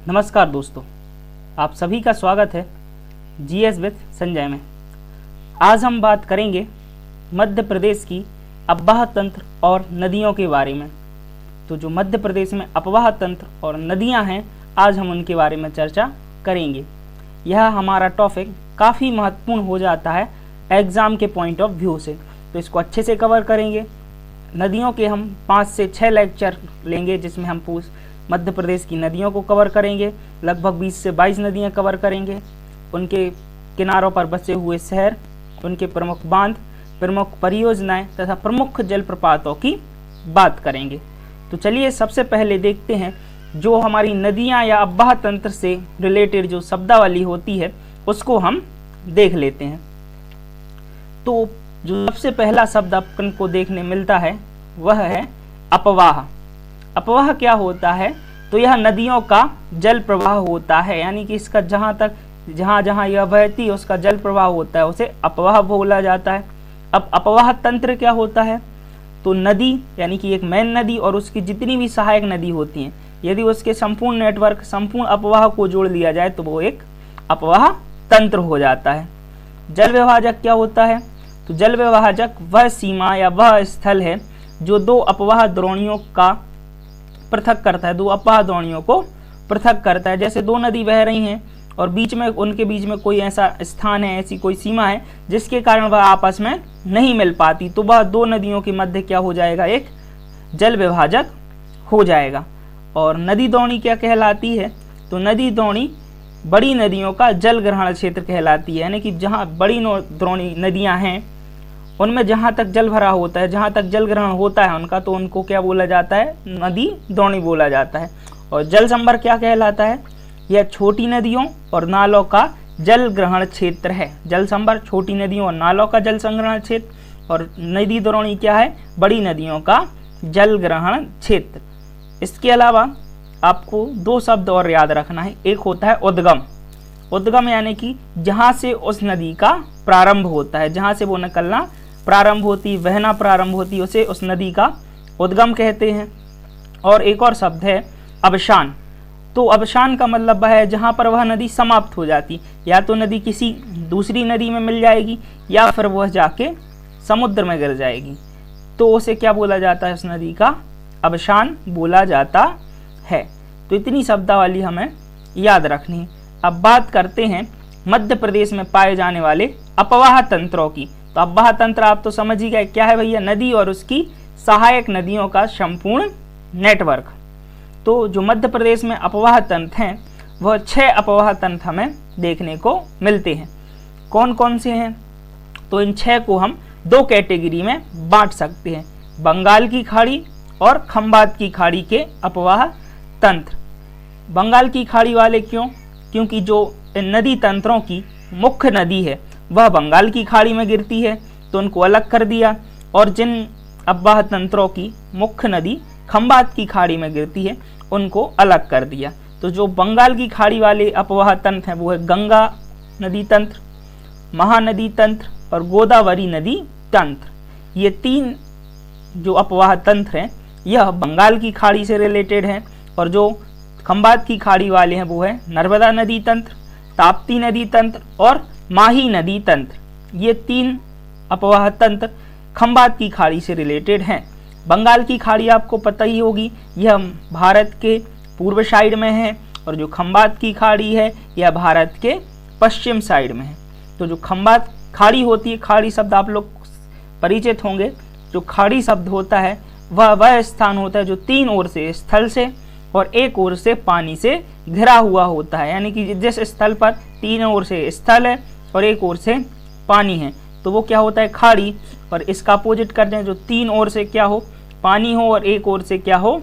नमस्कार दोस्तों, आप सभी का स्वागत है जीएस विद संजय में। आज हम बात करेंगे मध्य प्रदेश की अपवाह तंत्र और नदियों के बारे में। तो जो मध्य प्रदेश में अपवाह तंत्र और नदियां हैं, आज हम उनके बारे में चर्चा करेंगे। यह हमारा टॉपिक काफ़ी महत्वपूर्ण हो जाता है एग्ज़ाम के पॉइंट ऑफ व्यू से, तो इसको अच्छे से कवर करेंगे। नदियों के हम 5 से 6 लेक्चर लेंगे, जिसमें हम मध्य प्रदेश की नदियों को कवर करेंगे। लगभग 20 से 22 नदियां कवर करेंगे, उनके किनारों पर बसे हुए शहर, उनके प्रमुख बांध, प्रमुख परियोजनाएं तथा प्रमुख जलप्रपातों की बात करेंगे। तो चलिए सबसे पहले देखते हैं जो हमारी नदियां या अपवाह तंत्र से रिलेटेड जो शब्दावली होती है उसको हम देख लेते हैं। तो जो सबसे पहला शब्द अपन को देखने मिलता है वह है अपवाह। अपवाह क्या होता है? तो यह नदियों का जल प्रवाह होता है, यानी कि इसका जहाँ जहाँ यह बहती है उसका जल प्रवाह होता है, उसे अपवाह बोला जाता है। अब अपवाह तंत्र क्या होता है? तो नदी यानी कि एक मेन नदी और उसकी जितनी भी सहायक नदी होती हैं, यदि उसके संपूर्ण नेटवर्क, संपूर्ण अपवाह को जोड़ लिया जाए तो वो एक अपवाह तंत्र हो जाता है। जल विभाजक क्या होता है? तो जल विभाजक वह सीमा या वह स्थल है जो दो अपवाह द्रोणियों का पृथक करता है, दो अपवाह द्रोणियों को पृथक करता है। जैसे दो नदी बह रही हैं और उनके बीच में कोई ऐसा स्थान है, ऐसी कोई सीमा है जिसके कारण वह आपस में नहीं मिल पाती, तो वह दो नदियों के मध्य क्या हो जाएगा? एक जल विभाजक हो जाएगा। और नदी द्रोणी क्या कहलाती है? तो नदी द्रोणी बड़ी नदियों का जल ग्रहण क्षेत्र कहलाती है, यानी कि जहाँ बड़ी द्रोणी नदियाँ हैं उनमें जहाँ तक जल भरा होता है, जहाँ तक जल ग्रहण होता है उनका, तो उनको क्या बोला जाता है? नदी द्रोणी बोला जाता है। और जल संभर क्या कहलाता है? यह छोटी नदियों और नालों का जल ग्रहण क्षेत्र है। जल संभर छोटी नदियों और नालों का जल संग्रहण क्षेत्र, और नदी द्रोणी क्या है? बड़ी नदियों का जल ग्रहण क्षेत्र। इसके अलावा आपको 2 शब्द और याद रखना है। एक होता है उद्गम। उद्गम यानी कि जहाँ से उस नदी का प्रारंभ होता है, जहाँ से वो निकलना प्रारंभ होती, बहना प्रारंभ होती, उसे उस नदी का उद्गम कहते हैं। और एक और शब्द है अवसान। तो अवसान का मतलब है जहाँ पर वह नदी समाप्त हो जाती, या तो नदी किसी दूसरी नदी में मिल जाएगी या फिर वह जाके समुद्र में गिर जाएगी, तो उसे क्या बोला जाता है? उस नदी का अवसान बोला जाता है। तो इतनी शब्दावली हमें याद रखनी है। अब बात करते हैं मध्य प्रदेश में पाए जाने वाले अपवाह तंत्रों की। तो अपवाह तंत्र आप तो समझ ही गए क्या है भैया? नदी और उसकी सहायक नदियों का संपूर्ण नेटवर्क। तो जो मध्य प्रदेश में अपवाह तंत्र हैं वह 6 अपवाह तंत्र हमें देखने को मिलते हैं। कौन कौन से हैं? तो इन 6 को हम 2 कैटेगरी में बांट सकते हैं, बंगाल की खाड़ी और खंबात की खाड़ी के अपवाह तंत्र। बंगाल की खाड़ी वाले क्यों? क्योंकि जो इन नदी तंत्रों की मुख्य नदी है वह बंगाल की खाड़ी में गिरती है, तो उनको अलग कर दिया। और जिन अपवाह तंत्रों की मुख्य नदी खंबात की खाड़ी में गिरती है उनको अलग कर दिया। तो जो बंगाल की खाड़ी वाले अपवाह तंत्र हैं वो है गंगा नदी तंत्र, महानदी तंत्र और गोदावरी नदी तंत्र। ये 3 जो अपवाह तंत्र हैं यह बंगाल की खाड़ी से रिलेटेड हैं। और जो खंबात की खाड़ी वाले हैं वो है नर्मदा नदी तंत्र, ताप्ती नदी तंत्र और माही नदी तंत्र। ये 3 अपवाह तंत्र खंबात की खाड़ी से रिलेटेड हैं। बंगाल की खाड़ी आपको पता ही होगी, यह भारत के पूर्व साइड में है, और जो खंबात की खाड़ी है यह भारत के पश्चिम साइड में है। तो जो खंबात खाड़ी होती है, खाड़ी शब्द आप लोग परिचित होंगे। जो खाड़ी शब्द होता है वह स्थान होता है जो 3 ओर से, स्थल से और 1 ओर से पानी से घिरा हुआ होता है, यानी कि जिस स्थल पर 3 ओर से स्थल है और 1 ओर से पानी है तो वो क्या होता है? खाड़ी। और इसका अपोजिट करते हैं, जो 3 ओर से क्या हो? पानी हो और 1 ओर से क्या हो?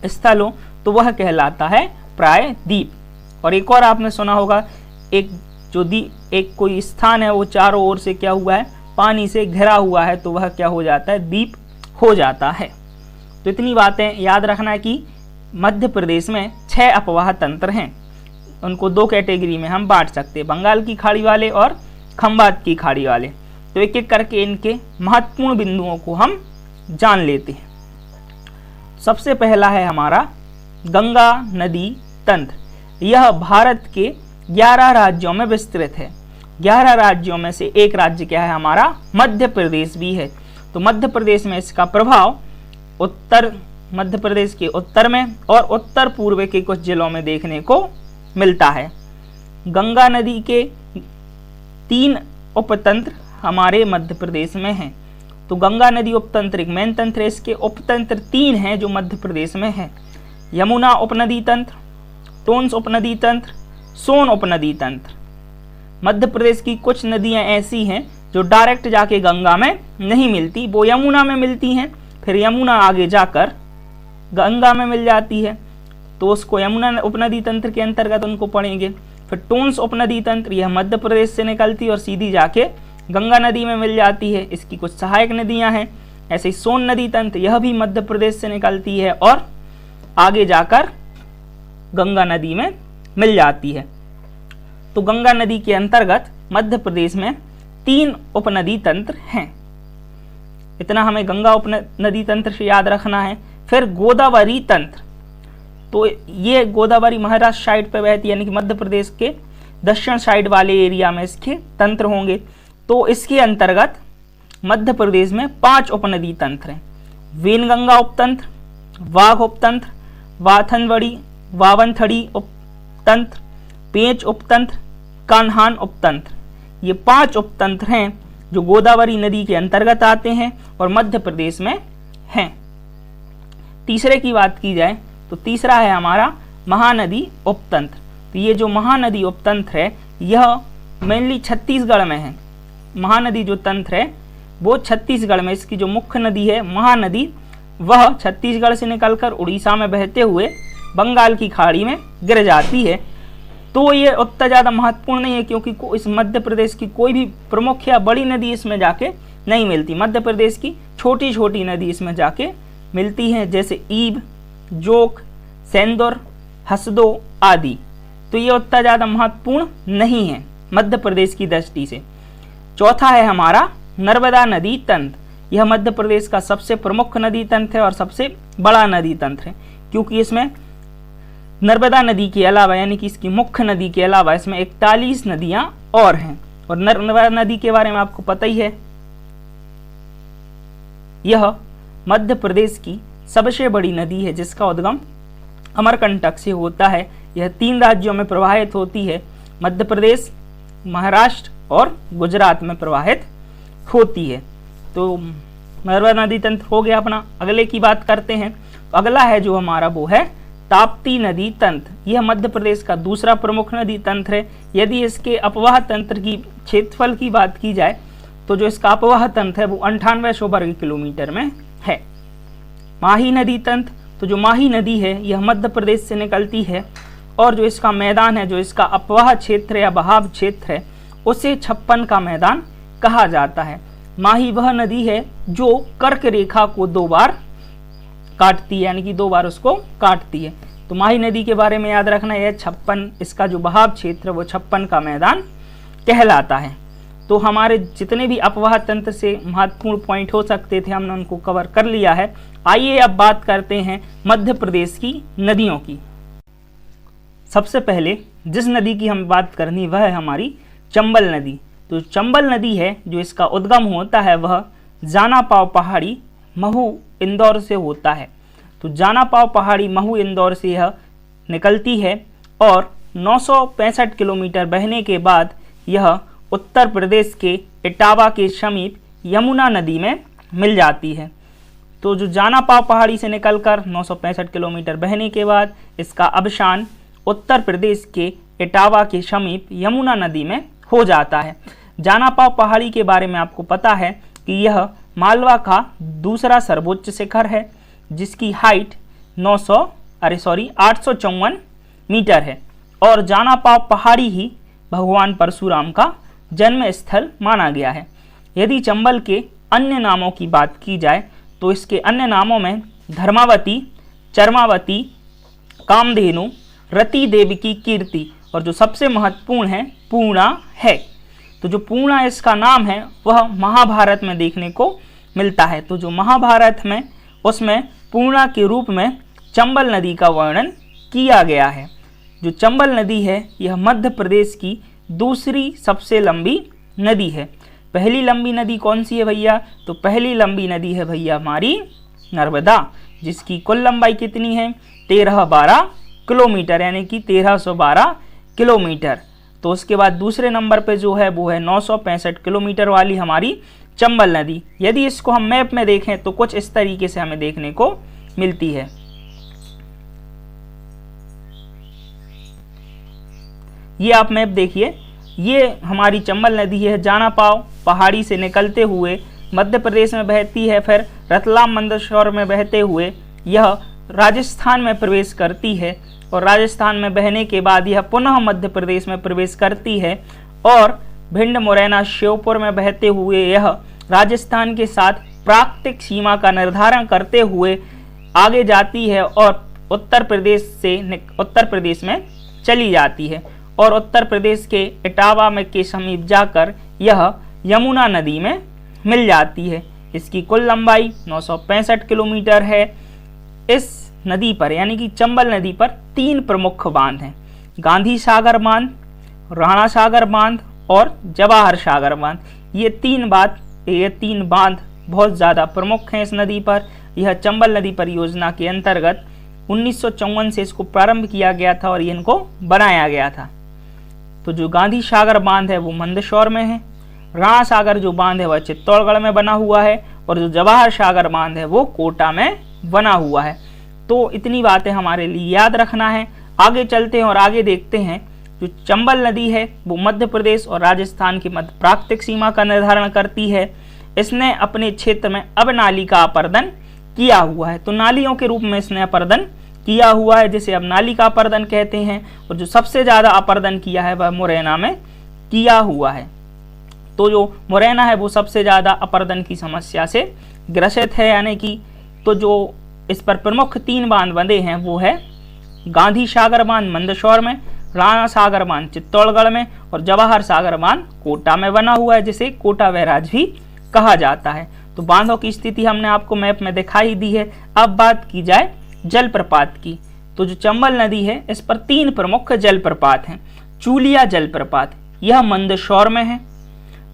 स्थल हो, तो वह कहलाता है प्रायद्वीप। और एक और आपने सुना होगा, एक कोई स्थान है वो चारों ओर से क्या हुआ है? पानी से घिरा हुआ है, तो वह क्या हो जाता है? द्वीप हो जाता है। तो इतनी बातें याद रखना है कि मध्य प्रदेश में 6 अपवाह तंत्र हैं। उनको 2 कैटेगरी में हम बांट सकते हैं, बंगाल की खाड़ी वाले और खंबात की खाड़ी वाले। तो एक एक करके इनके महत्वपूर्ण बिंदुओं को हम जान लेते हैं। सबसे पहला है हमारा गंगा नदी तंत्र। यह भारत के 11 राज्यों में विस्तृत है। 11 राज्यों में से एक राज्य क्या है हमारा, मध्य प्रदेश भी है। तो मध्य प्रदेश में इसका प्रभाव उत्तर मध्य प्रदेश के उत्तर में और उत्तर पूर्व के कुछ जिलों में देखने को मिलता है। गंगा नदी के 3 उपतंत्र हमारे मध्य प्रदेश में हैं। तो गंगा नदी उपतंत्र एक मेन तंत्र है, इसके उपतंत्र 3 हैं जो मध्य प्रदेश में है। यमुना उपनदी तंत्र, टोंस उपनदी तंत्र, सोन उपनदी तंत्र। मध्य प्रदेश की कुछ नदियां ऐसी हैं जो डायरेक्ट जाके गंगा में नहीं मिलती, वो यमुना में मिलती हैं, फिर यमुना आगे जाकर गंगा में मिल जाती है, तो उसको यमुना उपनदी तंत्र के अंतर्गत उनको पढ़ेंगे। फिर टोंस उपनदी तंत्र, यह मध्य प्रदेश से निकलती है और सीधी जाके गंगा नदी में मिल जाती है, इसकी कुछ सहायक नदियां हैं। ऐसे ही सोन नदी तंत्र, यह भी मध्य प्रदेश से निकलती है और आगे जाकर गंगा नदी में मिल जाती है। तो गंगा नदी के अंतर्गत मध्य प्रदेश में 3 उपनदी तंत्र हैं। इतना हमें गंगा उपनदी तंत्र से याद रखना है। फिर गोदावरी तंत्र, तो ये गोदावरी महाराष्ट्र साइड पे बहती है, यानी कि मध्य प्रदेश के दक्षिण साइड वाले एरिया में इसके तंत्र होंगे। तो इसके अंतर्गत मध्य प्रदेश में 5 उपनदी तंत्र हैं। वेनगंगा उपतंत्र, वाघ उपतंत्र, वावनथड़ी उपतंत्र, पेंच उपतंत्र, कान्हान उपतंत्र। ये 5 उपतंत्र हैं जो गोदावरी नदी के अंतर्गत आते हैं और मध्य प्रदेश में हैं। तीसरे की बात की जाए तो तीसरा है हमारा महानदी उपतंत्र। तो ये जो महानदी उपतंत्र है यह मेनली छत्तीसगढ़ में है। महानदी जो तंत्र है वो छत्तीसगढ़ में, इसकी जो मुख्य नदी है महानदी, वह छत्तीसगढ़ से निकलकर उड़ीसा में बहते हुए बंगाल की खाड़ी में गिर जाती है। तो ये उतना ज़्यादा महत्वपूर्ण नहीं है क्योंकि इस मध्य प्रदेश की कोई भी प्रमुख या बड़ी नदी इसमें जाके नहीं मिलती। मध्य प्रदेश की छोटी छोटी नदी इसमें जाके मिलती हैं, जैसे ईब, जोक, सेंदुर, हसदो आदि। तो ये उतना ज़्यादा महत्वपूर्ण नहीं है मध्य प्रदेश की दृष्टि से। चौथा है हमारा नर्मदा नदी तंत्र। यह मध्य प्रदेश का सबसे प्रमुख नदी तंत्र है और सबसे बड़ा नदी तंत्र है, क्योंकि इसमें नर्मदा नदी के अलावा, यानी कि इसकी मुख्य नदी के अलावा, इसमें 41 नदियां और हैं। और नर्मदा नदी के बारे में आपको पता ही है, यह मध्य प्रदेश की सबसे बड़ी नदी है जिसका उद्गम अमरकंटक से होता है। यह 3 राज्यों में प्रवाहित होती है, मध्य प्रदेश, महाराष्ट्र और गुजरात में प्रवाहित होती है। तो नर्मदा नदी तंत्र हो गया अपना। अगले की बात करते हैं। तो अगला है जो हमारा वो है ताप्ती नदी तंत्र। यह मध्य प्रदेश का दूसरा प्रमुख नदी तंत्र है। यदि इसके अपवाह तंत्र की क्षेत्रफल की बात की जाए तो जो इसका अपवाह तंत्र है वो 9800 वर्ग किलोमीटर में है। माही नदी तंत्र, तो जो माही नदी है यह मध्य प्रदेश से निकलती है और जो इसका मैदान है, जो इसका अपवाह क्षेत्र या बहाव क्षेत्र है, उसे 56 का मैदान कहा जाता है। माही वह नदी है जो कर्क रेखा को 2 बार काटती है, यानी कि 2 बार उसको काटती है। तो माही नदी के बारे में याद रखना, यह 56, इसका जो बहाव क्षेत्र है वो 56 का मैदान कहलाता है। तो हमारे जितने भी अपवाह तंत्र से महत्वपूर्ण पॉइंट हो सकते थे हमने उनको कवर कर लिया है। आइए अब बात करते हैं मध्य प्रदेश की नदियों की। सबसे पहले जिस नदी की हम बात करनी वह है हमारी चंबल नदी। तो चंबल नदी है जो इसका उद्गम होता है वह जानापाव पहाड़ी महू इंदौर से होता है। तो जानापाव पहाड़ी महू इंदौर से यह निकलती है और 965 किलोमीटर बहने के बाद यह उत्तर प्रदेश के इटावा के समीप यमुना नदी में मिल जाती है। तो जो जानापाव पहाड़ी से निकलकर 965 किलोमीटर बहने के बाद इसका अवसान उत्तर प्रदेश के इटावा के समीप यमुना नदी में हो जाता है। जानापाव पहाड़ी के बारे में आपको पता है कि यह मालवा का दूसरा सर्वोच्च शिखर है जिसकी हाइट 854 मीटर है और जानापाव पहाड़ी ही भगवान परशुराम का जन्म स्थल माना गया है। यदि चंबल के अन्य नामों की बात की जाए तो इसके अन्य नामों में धर्मावती, चरमावती, कामधेनु, रति देवी की कीर्ति और जो सबसे महत्वपूर्ण है पूर्णा है। तो जो पूर्णा इसका नाम है वह महाभारत में देखने को मिलता है। तो जो महाभारत में उसमें पूर्णा के रूप में चंबल नदी का वर्णन किया गया है। जो चंबल नदी है यह मध्य प्रदेश की दूसरी सबसे लंबी नदी है। पहली लंबी नदी कौन सी है भैया? तो पहली लंबी नदी है भैया हमारी नर्मदा, जिसकी कुल लंबाई कितनी है? 1312 किलोमीटर, यानी कि 1312 किलोमीटर। तो उसके बाद दूसरे नंबर पे जो है वो है 965 किलोमीटर वाली हमारी चंबल नदी। यदि इसको हम मैप में देखें तो कुछ इस तरीके से हमें देखने को मिलती है। ये आप मैप देखिए, ये हमारी चंबल नदी है। जाना पाव पहाड़ी से निकलते हुए मध्य प्रदेश में बहती है, फिर रतलाम मंदसौर में बहते हुए यह राजस्थान में प्रवेश करती है, और राजस्थान में बहने के बाद यह पुनः मध्य प्रदेश में प्रवेश करती है, और भिंड मुरैना श्योपुर में बहते हुए यह राजस्थान के साथ प्राकृतिक सीमा का निर्धारण करते हुए आगे जाती है और उत्तर प्रदेश में चली जाती है, और उत्तर प्रदेश के इटावा में के समीप जाकर यह यमुना नदी में मिल जाती है। इसकी कुल लंबाई 965 किलोमीटर है। इस नदी पर यानी कि चंबल नदी पर 3 प्रमुख बांध हैं, गांधी सागर बांध, राणा सागर बांध और जवाहर सागर बांध। ये तीन बांध बहुत ज़्यादा प्रमुख हैं इस नदी पर। यह चंबल नदी परियोजना के अंतर्गत 1954 से इसको प्रारंभ किया गया था और इनको बनाया गया था। तो जो गांधी सागर बांध है वो मंदसौर में है, राणा सागर जो बांध है वह चित्तौड़गढ़ में बना हुआ है, और जो जवाहर सागर बांध है वो कोटा में बना हुआ है। तो इतनी बातें हमारे लिए याद रखना है। आगे चलते हैं और आगे देखते हैं। जो चंबल नदी है वो मध्य प्रदेश और राजस्थान की मध्य प्राकृतिक सीमा का निर्धारण करती है। इसने अपने क्षेत्र में अब नाली का अपर्दन किया हुआ है, तो नालियों के रूप में इसने अपर्दन किया हुआ है, जिसे अब नाली का अपर्दन कहते हैं। और जो सबसे ज़्यादा अपर्दन किया है वह मुरैना में किया हुआ है। तो जो मुरैना है वो सबसे ज़्यादा अपर्दन की समस्या से ग्रसित है, यानी कि तो जो इस पर प्रमुख 3 बांध बंधे हैं वो है गांधी सागर बांध मंदसौर में, राणा सागर बांध चित्तौड़गढ़ में, और जवाहर सागर बांध कोटा में बना हुआ है, जिसे कोटा बैराज भी कहा जाता है। तो बांधों की स्थिति हमने आपको मैप में दिखाई दी है। अब बात की जाए जलप्रपात की, तो जो चंबल नदी है इस पर 3 प्रमुख जलप्रपात हैं। चूलिया जलप्रपात यह मंदसौर में है,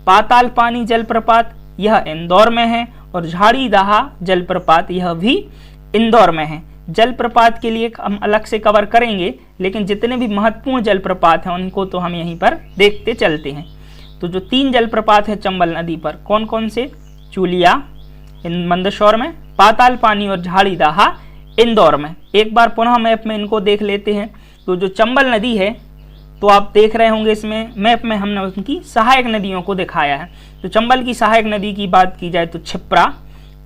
पाताल पानी जलप्रपात यह इंदौर में है, और झाड़ी दहा जलप्रपात यह भी इंदौर में है। जलप्रपात के लिए हम अलग से कवर करेंगे, लेकिन जितने भी महत्वपूर्ण जलप्रपात हैं उनको तो हम यहीं पर देखते चलते हैं। तो जो 3 जलप्रपात है चंबल नदी पर, कौन कौन से? चूलिया मंदसौर में, पाताल पानी और झाड़ी दहा इंदौर में। एक बार पुनः मैप में इनको देख लेते हैं। तो जो चंबल नदी है, तो आप देख रहे होंगे इसमें मैप में हमने उनकी सहायक नदियों को दिखाया है। तो चंबल की सहायक नदी की बात की जाए तो क्षिप्रा,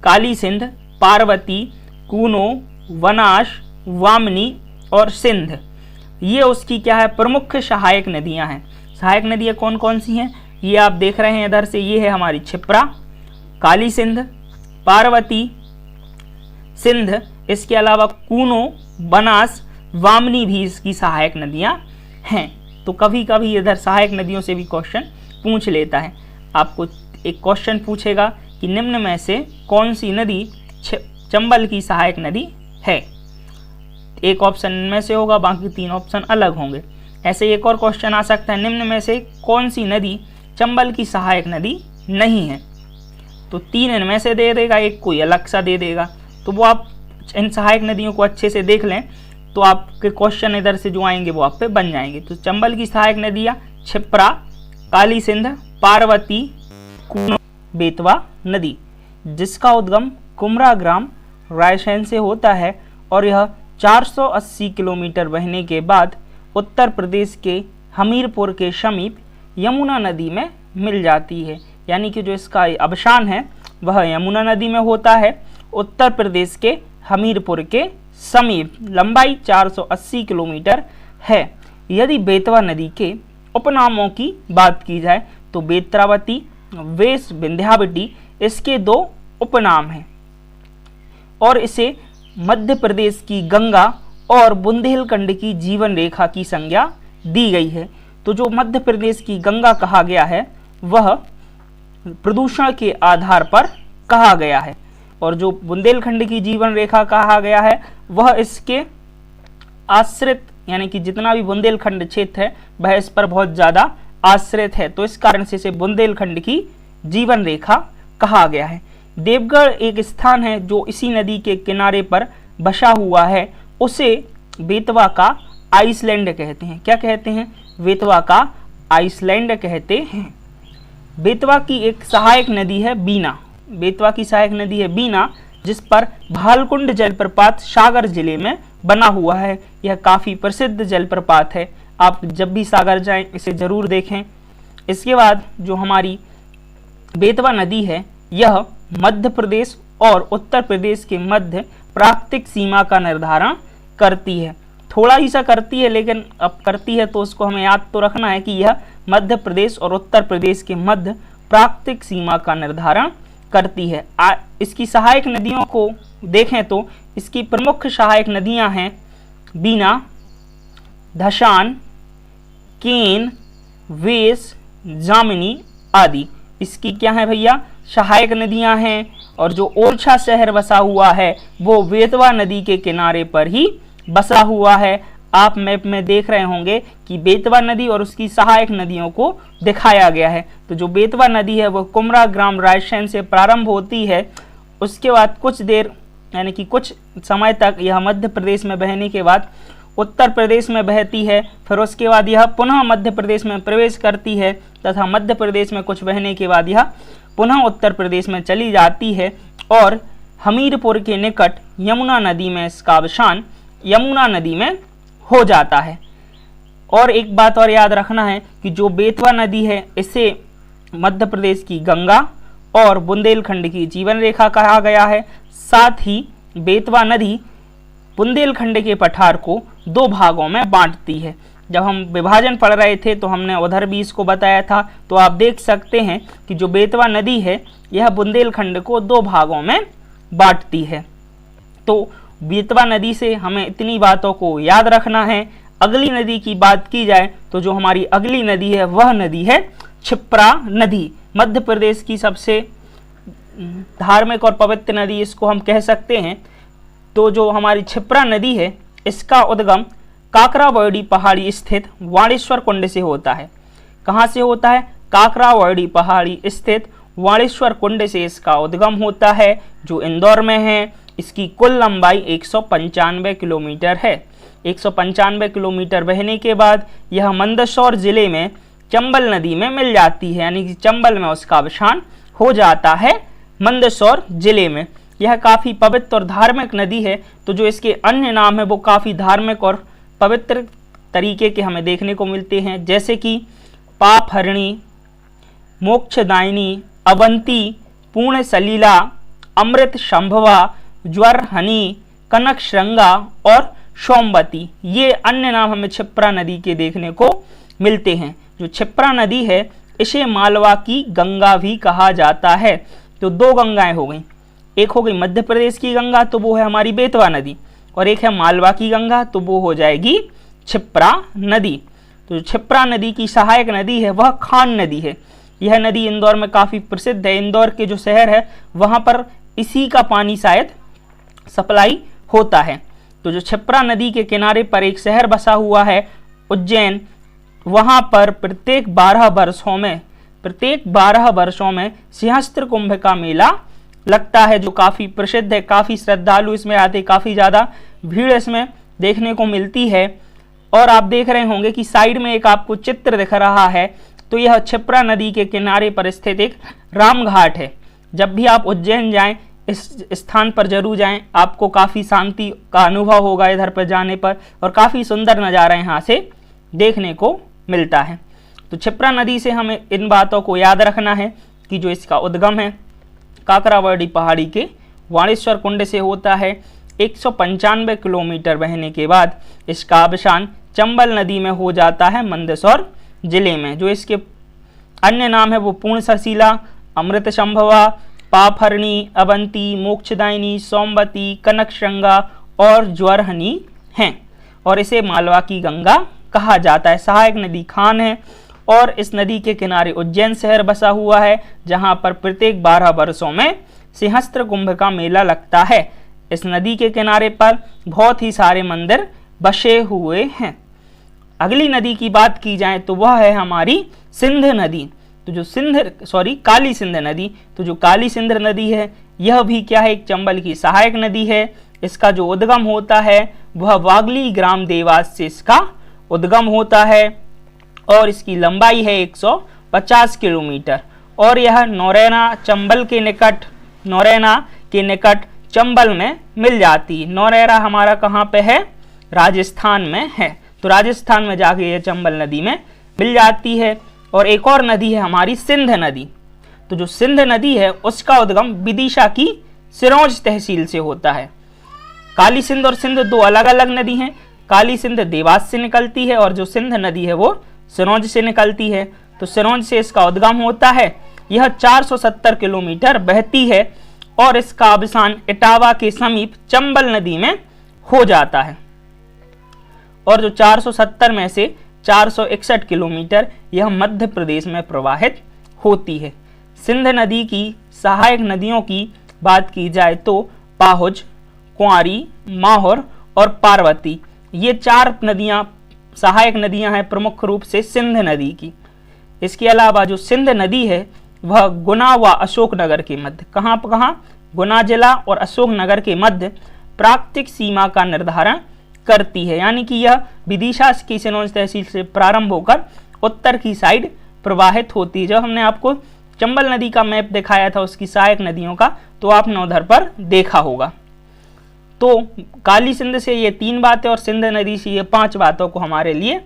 काली सिंध, पार्वती, कूनो, वनाश, वामनी और सिंध, ये उसकी क्या है? प्रमुख सहायक नदियां हैं। सहायक नदियां कौन कौन सी हैं ये आप देख रहे हैं इधर से। ये है हमारी क्षिप्रा, काली सिंध, पार्वती, सिंध, इसके अलावा कूनो, बनास, वामनी भी इसकी सहायक नदियां हैं। तो कभी कभी इधर सहायक नदियों से भी क्वेश्चन पूछ लेता है। आपको एक क्वेश्चन पूछेगा कि निम्न में से कौन सी नदी चंबल की सहायक नदी है। एक ऑप्शन इनमें से होगा, बाकी 3 ऑप्शन अलग होंगे। ऐसे एक और क्वेश्चन आ सकता है, निम्न में से कौन सी नदी चंबल की सहायक नदी नहीं है। तो 3 इनमें से दे देगा, एक कोई अलग सा दे देगा। तो वो आप इन सहायक नदियों को अच्छे से देख लें तो आपके क्वेश्चन इधर से जो आएंगे वो आप पे बन जाएंगे। तो चंबल की सहायक नदियाँ क्षिप्रा, काली सिंध, पार्वती, कूनो, बेतवा नदी, जिसका उद्गम कुमरा ग्राम रायसेन से होता है, और यह 480 किलोमीटर बहने के बाद उत्तर प्रदेश के हमीरपुर के समीप यमुना नदी में मिल जाती है। यानी कि जो इसका अवसान है वह यमुना नदी में होता है, उत्तर प्रदेश के हमीरपुर के समीप। लंबाई 480 किलोमीटर है। यदि बेतवा नदी के उपनामों की बात की जाए तो बेत्रावती, वेश, विंध्यावती इसके 2 उपनाम हैं, और इसे मध्य प्रदेश की गंगा और बुंदेलखंड की जीवन रेखा की संज्ञा दी गई है। तो जो मध्य प्रदेश की गंगा कहा गया है वह प्रदूषण के आधार पर कहा गया है, और जो बुंदेलखंड की जीवन रेखा कहा गया है वह इसके आश्रित यानी कि जितना भी बुंदेलखंड क्षेत्र है वह इस पर बहुत ज़्यादा आश्रित है, तो इस कारण से इसे बुंदेलखंड की जीवन रेखा कहा गया है। देवगढ़ एक स्थान है जो इसी नदी के किनारे पर बसा हुआ है, उसे बेतवा का आइसलैंड कहते हैं। क्या कहते हैं? बेतवा का आइसलैंड कहते हैं। बेतवा की एक सहायक नदी है बीना। बेतवा की सहायक नदी है बीना, जिस पर भालकुंड जलप्रपात सागर जिले में बना हुआ है। यह काफ़ी प्रसिद्ध जलप्रपात है, आप जब भी सागर जाएं इसे ज़रूर देखें। इसके बाद जो हमारी बेतवा नदी है यह मध्य प्रदेश और उत्तर प्रदेश के मध्य प्राकृतिक सीमा का निर्धारण करती है। थोड़ा ही सा करती है, लेकिन अब करती है तो उसको हमें याद तो रखना है कि यह मध्य प्रदेश और उत्तर प्रदेश के मध्य प्राकृतिक सीमा का निर्धारण करती है। इसकी सहायक नदियों को देखें तो इसकी प्रमुख सहायक नदियां हैं बीना, धशान, केन, वेस, जामिनी आदि। इसकी क्या है भैया? सहायक नदियां हैं। और जो ओरछा शहर बसा हुआ है वो बेतवा नदी के किनारे पर ही बसा हुआ है। आप मैप में देख रहे होंगे कि बेतवा नदी और उसकी सहायक नदियों को दिखाया गया है। तो जो बेतवा नदी है वह कुमरा ग्राम रायसेन से प्रारंभ होती है, उसके बाद कुछ देर यानी कि कुछ समय तक यह मध्य प्रदेश में बहने के बाद उत्तर प्रदेश में बहती है, फिर उसके बाद यह पुनः मध्य प्रदेश में प्रवेश करती है तथा मध्य प्रदेश में कुछ बहने के बाद यह पुनः उत्तर प्रदेश में चली जाती है और हमीरपुर के निकट यमुना नदी में इसका अवसान यमुना नदी में हो जाता है। और एक बात और याद रखना है कि जो बेतवा नदी है इसे मध्य प्रदेश की गंगा और बुंदेलखंड की जीवन रेखा कहा गया है। साथ ही बेतवा नदी बुंदेलखंड के पठार को दो भागों में बांटती है। जब हम विभाजन पढ़ रहे थे तो हमने उधर भी इसको बताया था, तो आप देख सकते हैं कि जो बेतवा नदी है यह बुंदेलखंड को दो भागों में बांटती है। तो बेतवा नदी से हमें इतनी बातों को याद रखना है। अगली नदी की बात की जाए तो जो हमारी अगली नदी है वह नदी है क्षिप्रा नदी। मध्य प्रदेश की सबसे धार्मिक और पवित्र नदी इसको हम कह सकते हैं। तो जो हमारी क्षिप्रा नदी है इसका उद्गम काकरावड़ी पहाड़ी स्थित वाणेश्वर कुंड से होता है। कहाँ से होता है? काकरावड़ी पहाड़ी स्थित वाणेश्वर कुंड से इसका उद्गम होता है, जो इंदौर में है। इसकी कुल लंबाई 195 किलोमीटर है। 195 किलोमीटर बहने के बाद यह मंदसौर जिले में चंबल नदी में मिल जाती है, यानी कि चंबल में उसका अवसान हो जाता है मंदसौर जिले में। यह काफ़ी पवित्र और धार्मिक नदी है। तो जो इसके अन्य नाम है वो काफ़ी धार्मिक और पवित्र तरीके के हमें देखने को मिलते हैं, जैसे कि पापहरणी, मोक्षदायिनी, अवंती, पूर्ण सलीला, अमृत संभवा, ज्वरहनी, कनक श्रृंगा और सोमवती। ये अन्य नाम हमें क्षिप्रा नदी के देखने को मिलते हैं। जो क्षिप्रा नदी है इसे मालवा की गंगा भी कहा जाता है। तो दो गंगाएं हो गई, एक हो गई मध्य प्रदेश की गंगा तो वो है हमारी बेतवा नदी, और एक है मालवा की गंगा तो वो हो जाएगी क्षिप्रा नदी। तो क्षिप्रा नदी की सहायक नदी है वह खान नदी है। यह नदी इंदौर में काफ़ी प्रसिद्ध है। इंदौर के जो शहर है वहाँ पर इसी का पानी शायद सप्लाई होता है। तो जो क्षिप्रा नदी के किनारे पर एक शहर बसा हुआ है उज्जैन, वहाँ पर प्रत्येक 12 वर्षों में सिंहस्त्र कुंभ का मेला लगता है, जो काफ़ी प्रसिद्ध है। काफ़ी श्रद्धालु इसमें आते, काफ़ी ज़्यादा भीड़ इसमें देखने को मिलती है। और आप देख रहे होंगे कि साइड में एक आपको चित्र दिख रहा है, तो यह क्षिप्रा नदी के किनारे पर स्थित एक रामघाट है। जब भी आप उज्जैन जाएं इस स्थान पर जरूर जाएं, आपको काफ़ी शांति का अनुभव होगा इधर पर जाने पर, और काफ़ी सुंदर नज़ारा यहाँ से देखने को मिलता है। तो क्षिप्रा नदी से हमें इन बातों को याद रखना है कि जो इसका उद्गम है काकरावड़ी पहाड़ी के वाणेश्वर कुंड से होता है। 195 किलोमीटर बहने के बाद इसका अवसान चंबल नदी में हो जाता है मंदसौर जिले में। जो इसके अन्य नाम है वो पूर्ण सशीला, अमृत संभवा, पापहरणी, अवंती, मोक्षदायिनी, सोमवती, कनक श्रृंगा और ज्वरहनी हैं, और इसे मालवा की गंगा कहा जाता है। सहायक नदी खान है और इस नदी के किनारे उज्जैन शहर बसा हुआ है, जहां पर प्रत्येक 12 वर्षों में सिंहस्त्र कुंभ का मेला लगता है। इस नदी के किनारे पर बहुत ही सारे मंदिर बसे हुए हैं। अगली नदी की बात की जाए तो वह है हमारी सिंध नदी। तो जो काली सिंध नदी, तो जो काली सिंध नदी है यह भी क्या है, एक चंबल की सहायक नदी है। इसका जो उद्गम होता है वह वागली ग्राम देवास से इसका उद्गम होता है और इसकी लंबाई है 150 किलोमीटर और यह नौरैना के निकट चंबल में मिल जाती है। नौरैना हमारा कहाँ पे है, राजस्थान में है। तो राजस्थान में जाके यह चंबल नदी में मिल जाती है। और एक और नदी है हमारी सिंध नदी। तो जो सिंध नदी है उसका उद्गम विदिशा की सिरोंज तहसील से होता है। काली सिंध और सिंध दो अलग अलग नदी हैं। काली सिंध देवास से निकलती है और जो सिंध नदी है वो सिरोंज से निकलती है। तो सिरोंज से इसका उद्गम होता है। यह 470 किलोमीटर बहती है और इसका अवसान इटावा के समीप चंबल नदी में हो जाता है। और जो 470 में से 461 किलोमीटर यह मध्य प्रदेश में प्रवाहित होती है। सिंध नदी की सहायक नदियों की बात की जाए तो पाहुज, कुंवारी, माहौर और पार्वती, ये 4 नदियां सहायक नदियां हैं प्रमुख रूप से सिंध नदी की। इसके अलावा जो सिंध नदी है वह गुना व अशोकनगर के मध्य, कहाँ गुना जिला और अशोकनगर के मध्य प्राकृतिक सीमा का निर्धारण करती है। यानी कि यह विदिशा की सिरोंज तहसील से प्रारंभ होकर उत्तर की साइड प्रवाहित होती है। जब हमने आपको चंबल नदी का मैप दिखाया था उसकी सहायक नदियों का, तो आपने उधर पर देखा होगा। तो काली सिंध से ये 3 बातें और सिंध नदी से ये 5 बातों को हमारे लिए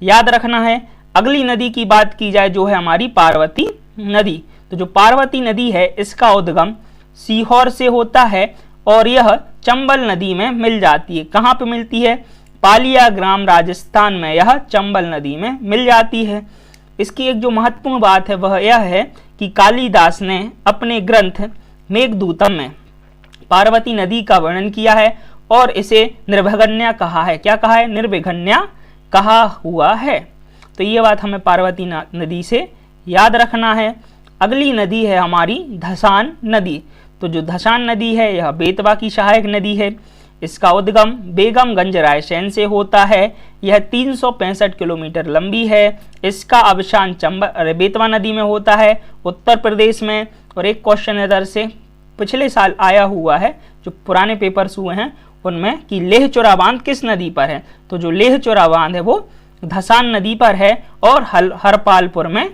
याद रखना है। अगली नदी की बात की जाए जो है हमारी पार्वती नदी। तो जो पार्वती नदी है इसका उद्गम सीहोर से होता है और यह चंबल नदी में मिल जाती है। कहाँ पे मिलती है, पालिया ग्राम राजस्थान में यह चंबल नदी में मिल जाती है। इसकी एक जो महत्वपूर्ण बात है वह यह है कि कालिदास ने अपने ग्रंथ मेघदूतम में पार्वती नदी का वर्णन किया है और इसे निर्विघन्या कहा है। क्या कहा है, निर्विघन्या कहा हुआ है। तो ये बात हमें पार्वती नदी से याद रखना है। अगली नदी है हमारी धसान नदी। तो जो धसान नदी है यह बेतवा की सहायक नदी है। इसका उद्गम बेगमगंज रायसेन से होता है। यह 365 किलोमीटर लंबी है। इसका अवसान बेतवा नदी में होता है उत्तर प्रदेश में। और एक क्वेश्चन इधर से पिछले साल आया हुआ है, जो पुराने पेपर्स हुए हैं उनमें, कि लेह चौरा बांध किस नदी पर है। तो जो लेह चौरा बांध है वो धसान नदी पर है और हरपालपुर में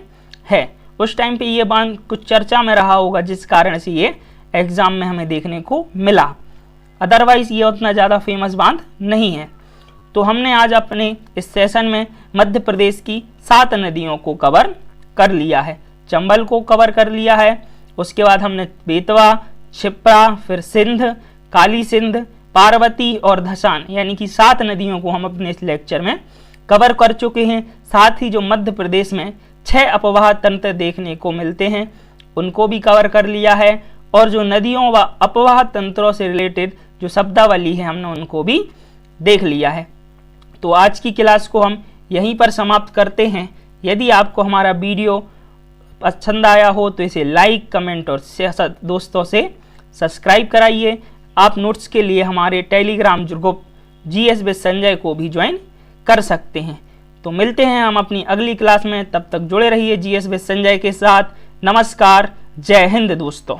है। उस टाइम पे ये बांध कुछ चर्चा में रहा होगा जिस कारण से ये एग्जाम में हमें देखने को मिला। अदरवाइज ये उतना ज़्यादा फेमस बांध नहीं है। तो हमने आज अपने इस सेशन में मध्य प्रदेश की 7 नदियों को कवर कर लिया है। चंबल को कवर कर लिया है, उसके बाद हमने बेतवा, क्षिप्रा, फिर सिंध, काली सिंध, पार्वती और धसान, यानी कि 7 नदियों को हम अपने इस लेक्चर में कवर कर चुके हैं। साथ ही जो मध्य प्रदेश में 6 अपवाह तंत्र देखने को मिलते हैं उनको भी कवर कर लिया है और जो नदियों व अपवाह तंत्रों से रिलेटेड जो शब्दावली है हमने उनको भी देख लिया है। तो आज की क्लास को हम यहीं पर समाप्त करते हैं। यदि आपको हमारा वीडियो पसंद आया हो तो इसे लाइक, कमेंट और दोस्तों से सब्सक्राइब कराइए। आप नोट्स के लिए हमारे Telegram group GS with Sanjay को भी ज्वाइन कर सकते हैं। तो मिलते हैं हम अपनी अगली क्लास में, तब तक जुड़े रहिए GS विद संजय के साथ। नमस्कार, जय हिंद दोस्तों।